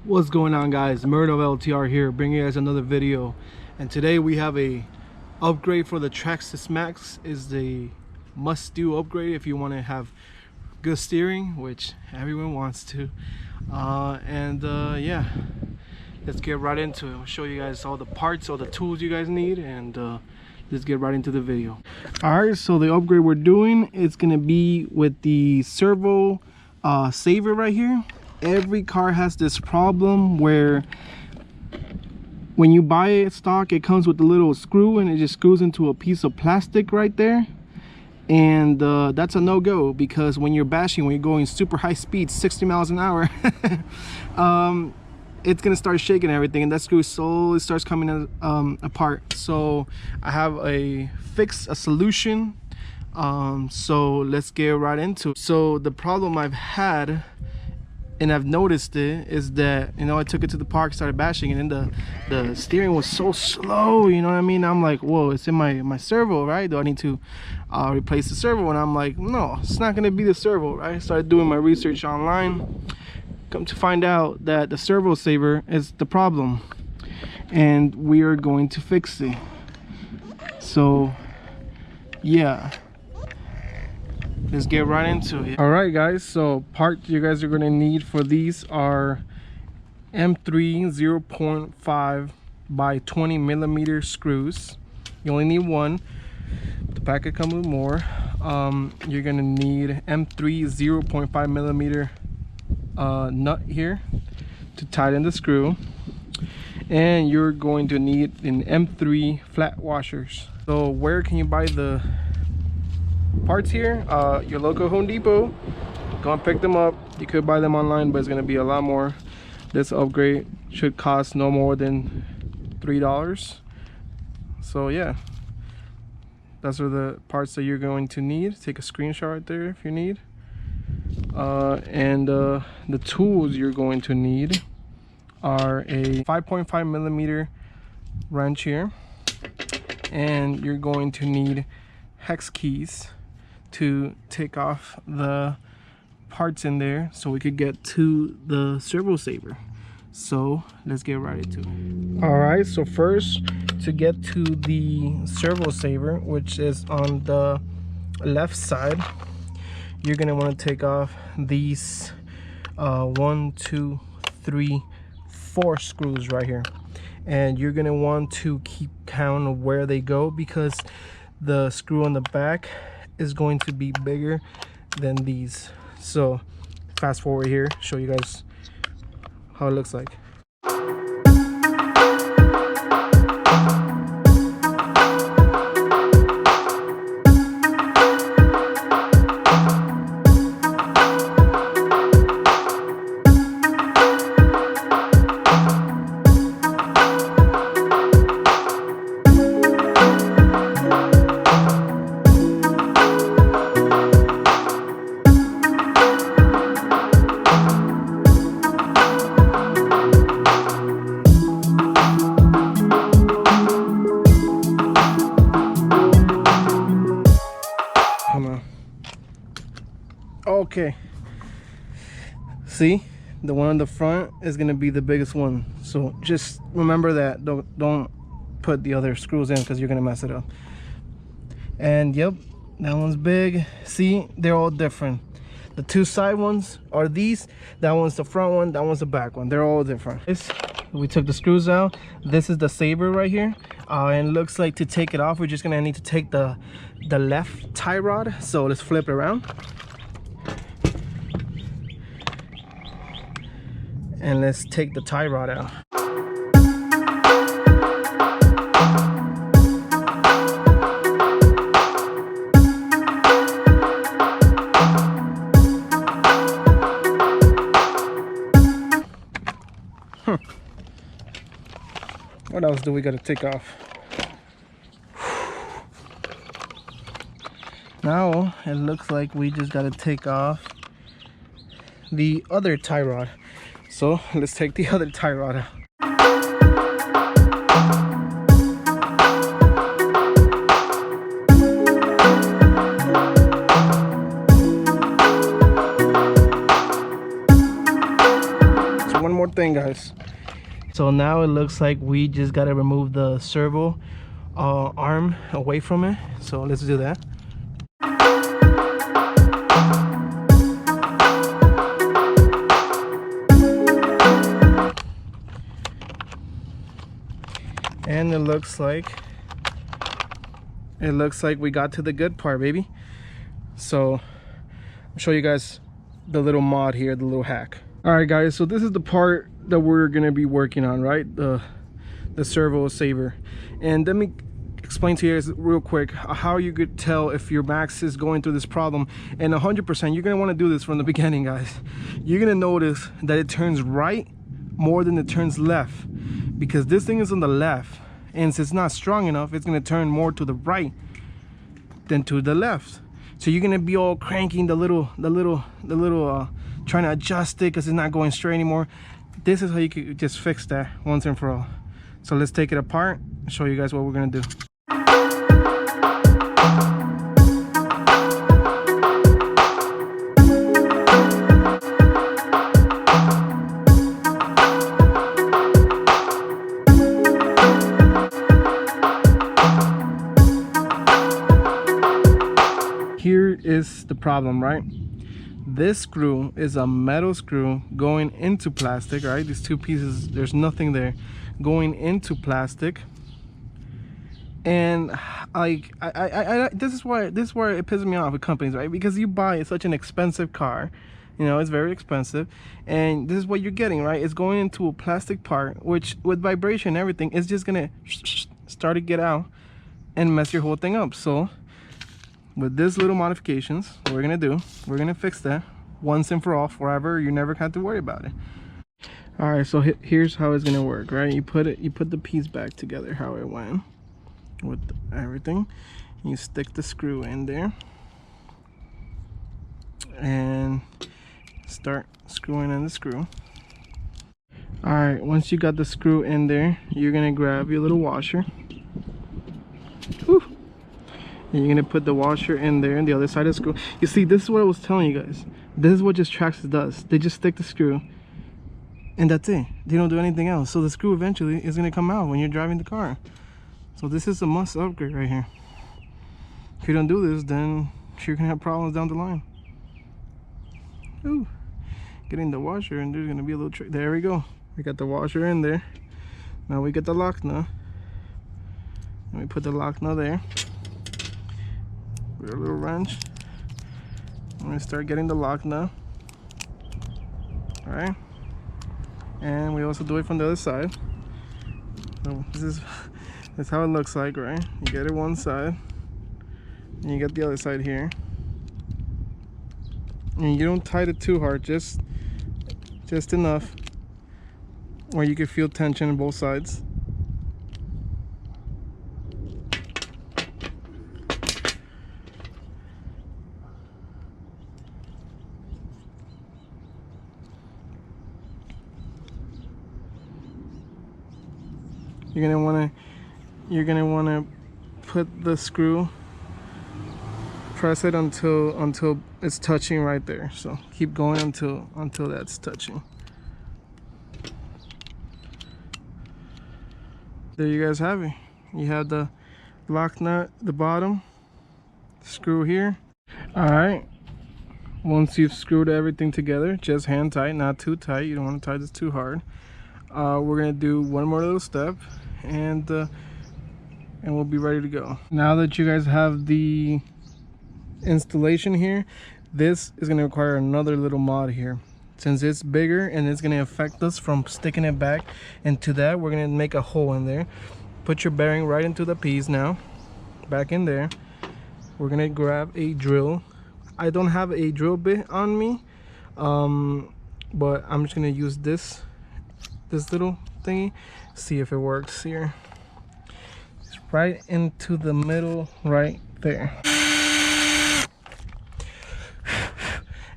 What's going on, guys? Murder of LTR here, bringing you guys another video. And today we have a upgrade for the Traxxas Maxx. Is the must-do upgrade if you want to have good steering, which everyone wants to. Yeah, let's get right into it. I'll show you guys all the parts, all the tools you guys need, and let's get right into the video. Alright, so the upgrade we're doing is gonna be with the servo saver right here. Every car has this problem where when you buy it stock, it comes with a little screw and it just screws into a piece of plastic right there. And that's a no-go, because when you're bashing, when you're going super high speed, 60 miles an hour, it's gonna start shaking everything, and that screw slowly starts coming apart. So I have a solution. So let's get right into it. So the problem I've had, and I've noticed it, is that, you know, I took it to the park, started bashing, and then the steering was so slow, you know what I mean? I'm like, whoa, it's in my servo, right? Do I need to replace the servo? And I'm like, no, it's not gonna be the servo, right? I started doing my research online. Come to find out that the servo saver is the problem, and we are going to fix it. So yeah, let's get right into it. All right, guys, so parts you guys are going to need for these are M3 0.5 by 20 millimeter screws. You only need one. The packet comes with more. You're going to need M3 0.5 millimeter nut here to tighten the screw, and you're going to need an M3 flat washers. So where can you buy the parts here? Your local Home Depot. Go and pick them up. You could buy them online, but it's going to be a lot more. This upgrade should cost no more than $3. So yeah, those are the parts that you're going to need. Take a screenshot right there if you need. The tools you're going to need are a 5.5 millimeter wrench here, and you're going to need hex keys to take off the parts in there so we could get to the servo saver. So let's get right into it. All right, so first, to get to the servo saver, which is on the left side, you're gonna want to take off these 1, 2, 3, 4 screws right here, and you're gonna want to keep count of where they go, because the screw on the back is going to be bigger than these. So fast forward here, show you guys how it looks like. Okay, see, the one on the front is gonna be the biggest one, so just remember that. Don't put the other screws in, because you're gonna mess it up. And yep, that one's big. See, they're all different. The two side ones are these, that one's the front one, that one's the back one. They're all different. We took the screws out. This is the saver right here, and it looks like to take it off, we're just gonna need to take the left tie rod. So let's flip it around, and let's take the tie rod out. What else do we gotta take off? Now it looks like we just gotta take off the other tie rod. So let's take the other tie rod out. thing, guys. So now it looks like we just got to remove the servo arm away from it. So let's do that. And it looks like we got to the good part, baby. So I'll show you guys the little mod here, the little hack. All right, guys, so this is the part that we're gonna be working on, right? The servo saver. And let me explain to you guys real quick how you could tell if your Maxx is going through this problem. And 100%, you're gonna want to do this from the beginning, guys. You're gonna notice that it turns right more than it turns left, because this thing is on the left, and since it's not strong enough, it's gonna turn more to the right than to the left. So you're gonna be all cranking the little trying to adjust it because it's not going straight anymore. This is how you could just fix that once and for all. So let's take it apart and show you guys what we're gonna do. Here is the problem, right? This screw is a metal screw going into plastic, right? These two pieces, there's nothing there, going into plastic. And like this is where it pisses me off with companies, right? Because you buy such an expensive car, you know, it's very expensive, and this is what you're getting, right? It's going into a plastic part, which with vibration and everything, it's just gonna start to get out and mess your whole thing up. So with this little modifications, what we're gonna fix that once and for all, forever. You never have to worry about it. All right, so here's how it's gonna work, right? You put the piece back together how it went with everything. You stick the screw in there and start screwing in the screw. All right, once you got the screw in there, you're gonna grab your little washer. Whew. And you're gonna put the washer in there on the other side of the screw. You see, this is what I was telling you guys. This is what just Traxxas does. They just stick the screw and that's it. They don't do anything else. So the screw eventually is gonna come out when you're driving the car. So this is a must upgrade right here. If you don't do this, then you're gonna have problems down the line. Ooh, getting the washer, and there's gonna be a little trick. There we go. We got the washer in there. Now we get the lock nut. And we put the lock nut there. With a little wrench. I'm gonna start getting the lock nut. All right. And we also do it from the other side. So that's how it looks like, right? You get it one side, and you get the other side here. And you don't tighten it too hard, just enough where you can feel tension on both sides. You're gonna wanna put the screw, press it until it's touching right there. So keep going until that's touching. There you guys have it. You have the lock nut at the bottom, screw here. All right, once you've screwed everything together, just hand tight, not too tight. You don't want to tie this too hard. We're gonna do one more little step, and we'll be ready to go. Now that you guys have the installation here, this is going to require another little mod here, since it's bigger and it's going to affect us from sticking it back into that. We're going to make a hole in there. Put your bearing right into the piece now, back in there. We're going to grab a drill. I don't have a drill bit on me, but I'm just going to use this little thingy, see if it works here. It's right into the middle right there.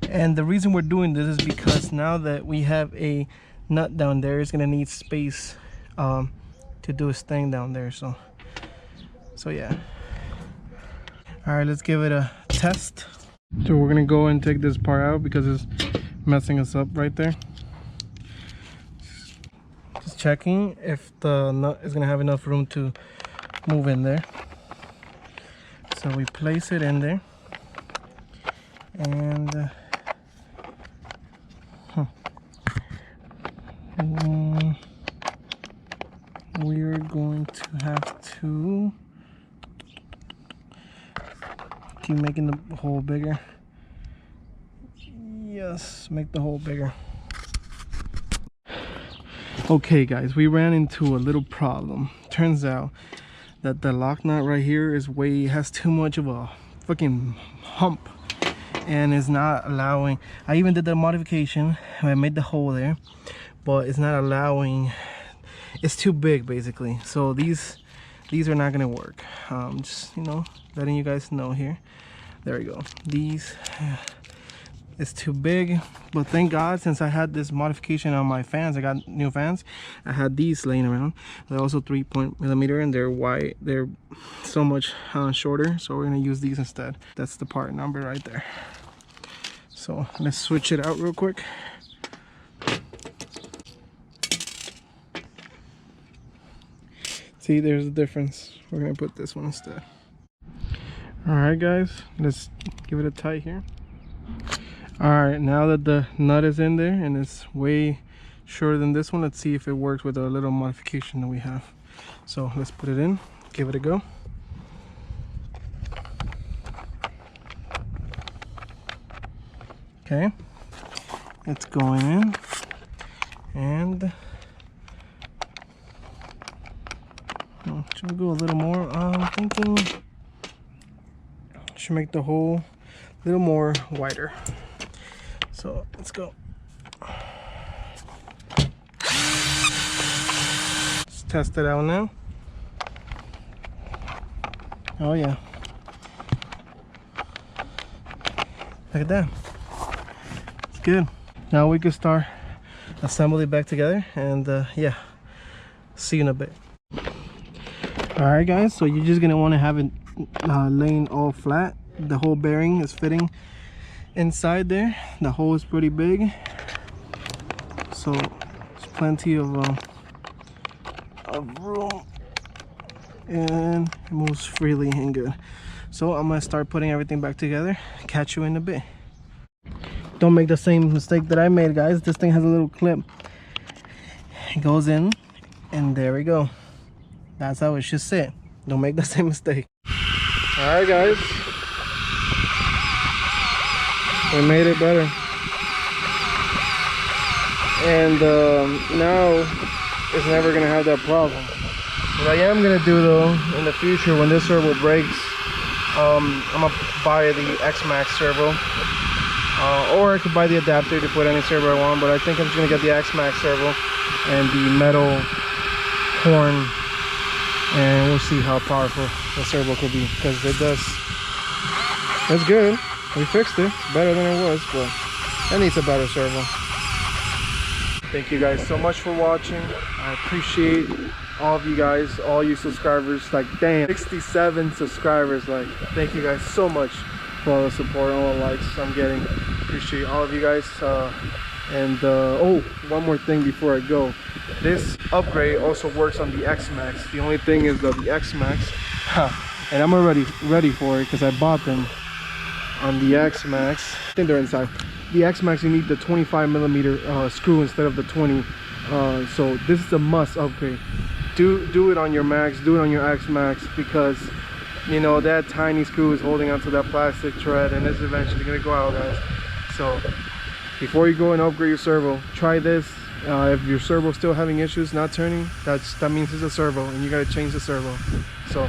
And the reason we're doing this is because now that we have a nut down there, it's gonna need space to do its thing down there. So yeah. All right, let's give it a test. So we're gonna go and take this part out because it's messing us up right there. checking if the nut is gonna have enough room to move in there. So we place it in there, and we're going to have to keep making the hole bigger. Yes, make the hole bigger. Okay guys, we ran into a little problem. Turns out that the lock nut right here has too much of a fucking hump, and is not allowing. I even did the modification, I made the hole there, but it's not allowing. It's too big basically. So these are not gonna work. Just, you know, letting you guys know here. There we go. These it's too big, but thank God, since I had this modification on my fans, I got new fans, I had these laying around. They're also 3.0mm, and they're wide. They're so much shorter, so we're gonna use these instead. That's the part number right there. So let's switch it out real quick. See, there's a difference. We're gonna put this one instead. All right guys, let's give it a tight here. All right, now that the nut is in there and it's way shorter than this one, let's see if it works with a little modification that we have. So let's put it in, give it a go. Okay, it's going in, and should we go a little more? I'm thinking should make the hole a little more wider. So let's go. Let's test it out now. Oh yeah. Look at that. It's good. Now we can start assembling it back together, and yeah, see you in a bit. Alright guys, so you're just gonna want to have it laying all flat. The whole bearing is fitting inside there. The hole is pretty big, so there's plenty of room, and it moves freely and good. So I'm gonna start putting everything back together. Catch you in a bit. Don't make the same mistake that I made, guys. This thing has a little clip. It goes in, and there we go. That's how it should sit. Don't make the same mistake. All right guys, we made it better, and now it's never gonna have that problem. What I am gonna do though in the future, when this servo breaks, I'm gonna buy the X-Maxx servo, or I could buy the adapter to put any servo I want, but I think I'm just gonna get the X-Maxx servo and the metal horn, and we'll see how powerful the servo could be, because it's good. We fixed it. It's better than it was, but it needs a better servo. Thank you guys so much for watching. I appreciate all of you guys, all you subscribers. Like, damn, 67 subscribers. Like, thank you guys so much for all the support, all the likes I'm getting. Appreciate all of you guys. Oh, one more thing before I go. This upgrade also works on the X-Maxx. The only thing is that the X-Maxx, and I'm already ready for it because I bought them on the X-Maxx. I think they're inside. The X-Maxx, you need the 25mm screw instead of the 20. So this is a must upgrade. Do it on your Max, do it on your X-Maxx, because you know that tiny screw is holding onto that plastic thread, and it's eventually gonna go out, guys. So before you go and upgrade your servo, try this. If your servo's still having issues not turning, that means it's a servo, and you gotta change the servo. So,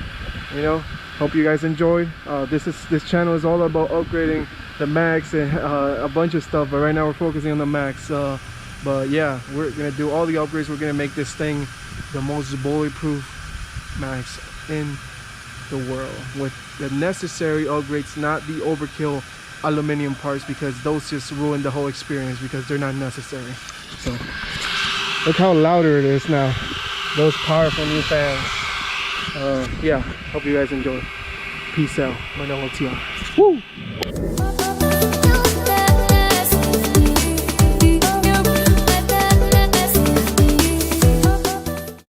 you know, hope you guys enjoyed. This channel is all about upgrading the Max and a bunch of stuff, but right now we're focusing on the Max. But yeah, we're gonna do all the upgrades. We're gonna make this thing the most bulletproof Max in the world, with the necessary upgrades, not the overkill aluminum parts, because those just ruin the whole experience because they're not necessary. So look how louder it is now. Those powerful new fans. Yeah, hope you guys enjoy. Peace out. Woo!